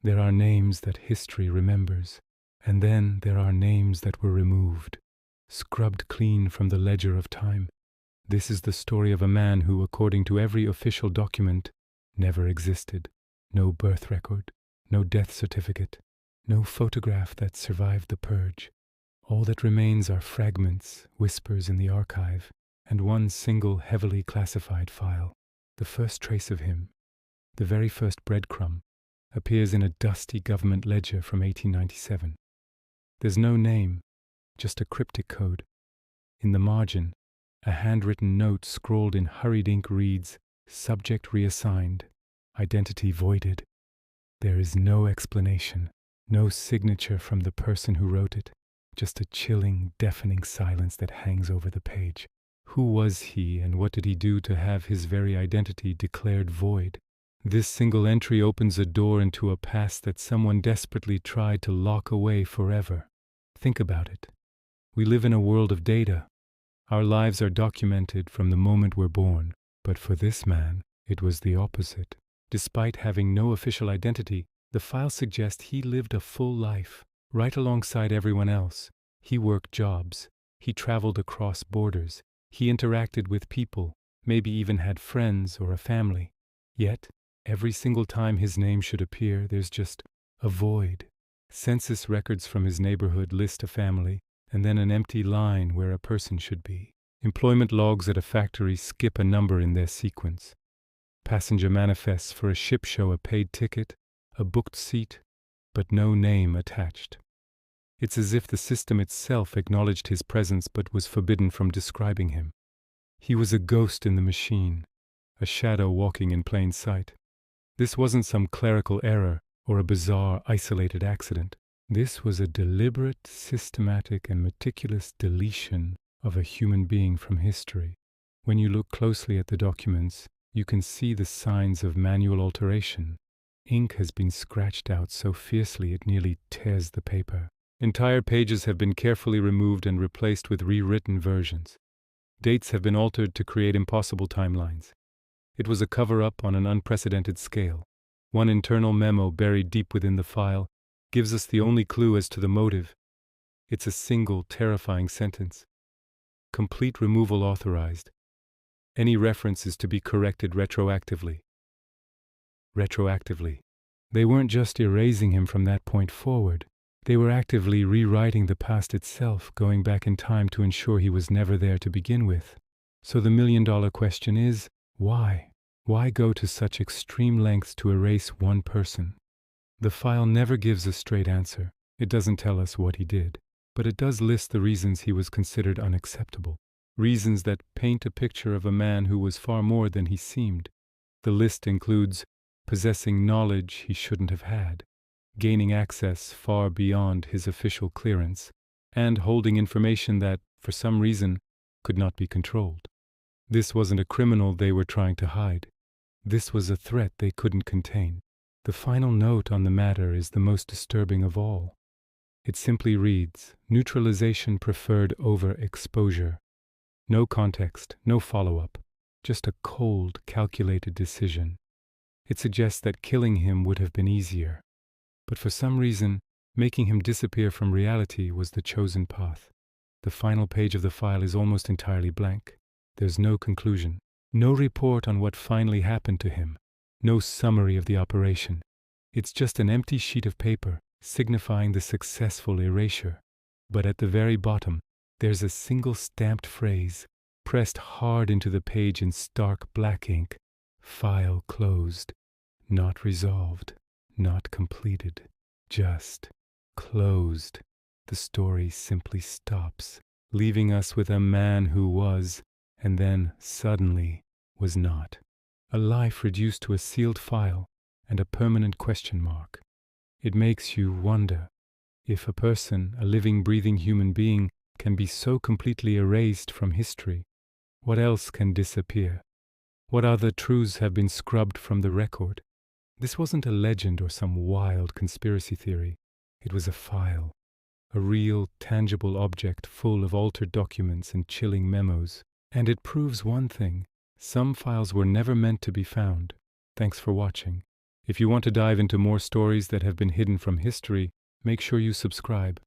There are names that history remembers, and then there are names that were removed, scrubbed clean from the ledger of time. This is the story of a man who, according to every official document, never existed. No birth record, no death certificate, no photograph that survived the purge. All that remains are fragments, whispers in the archive, and one single heavily classified file. The first trace of him, the very first breadcrumb, appears in a dusty government ledger from 1897. There's no name, just a cryptic code. In the margin, a handwritten note scrawled in hurried ink reads, "Subject reassigned, identity voided." There is no explanation, no signature from the person who wrote it, just a chilling, deafening silence that hangs over the page. Who was he, and what did he do to have his very identity declared void? This single entry opens a door into a past that someone desperately tried to lock away forever. Think about it. We live in a world of data. Our lives are documented from the moment we're born. But for this man, it was the opposite. Despite having no official identity, the file suggests he lived a full life, right alongside everyone else. He worked jobs. He traveled across borders. He interacted with people, maybe even had friends or a family. Yet, every single time his name should appear, there's just a void. Census records from his neighborhood list a family, and then an empty line where a person should be. Employment logs at a factory skip a number in their sequence. Passenger manifests for a ship show a paid ticket, a booked seat, but no name attached. It's as if the system itself acknowledged his presence but was forbidden from describing him. He was a ghost in the machine, a shadow walking in plain sight. This wasn't some clerical error or a bizarre, isolated accident. This was a deliberate, systematic, and meticulous deletion of a human being from history. When you look closely at the documents, you can see the signs of manual alteration. Ink has been scratched out so fiercely it nearly tears the paper. Entire pages have been carefully removed and replaced with rewritten versions. Dates have been altered to create impossible timelines. It was a cover-up on an unprecedented scale. One internal memo buried deep within the file gives us the only clue as to the motive. It's a single, terrifying sentence. Complete removal authorized. Any reference is to be corrected retroactively. Retroactively. They weren't just erasing him from that point forward. They were actively rewriting the past itself, going back in time to ensure he was never there to begin with. So the million-dollar question is, why? Why go to such extreme lengths to erase one person? The file never gives a straight answer. It doesn't tell us what he did, but it does list the reasons he was considered unacceptable. Reasons that paint a picture of a man who was far more than he seemed. The list includes possessing knowledge he shouldn't have had, gaining access far beyond his official clearance, and holding information that, for some reason, could not be controlled. This wasn't a criminal they were trying to hide. This was a threat they couldn't contain. The final note on the matter is the most disturbing of all. It simply reads, "Neutralization preferred over exposure." No context, no follow-up, just a cold, calculated decision. It suggests that killing him would have been easier. But for some reason, making him disappear from reality was the chosen path. The final page of the file is almost entirely blank. There's no conclusion, no report on what finally happened to him, no summary of the operation. It's just an empty sheet of paper, signifying the successful erasure. But at the very bottom, there's a single stamped phrase, pressed hard into the page in stark black ink. File closed. Not resolved. Not completed. Just closed. The story simply stops, leaving us with a man who was, and then, suddenly, was not. A life reduced to a sealed file and a permanent question mark. It makes you wonder if a person, a living, breathing human being, can be so completely erased from history. What else can disappear? What other truths have been scrubbed from the record? This wasn't a legend or some wild conspiracy theory. It was a file, a real, tangible object full of altered documents and chilling memos. And it proves one thing: some files were never meant to be found. Thanks for watching. If you want to dive into more stories that have been hidden from history, make sure you subscribe.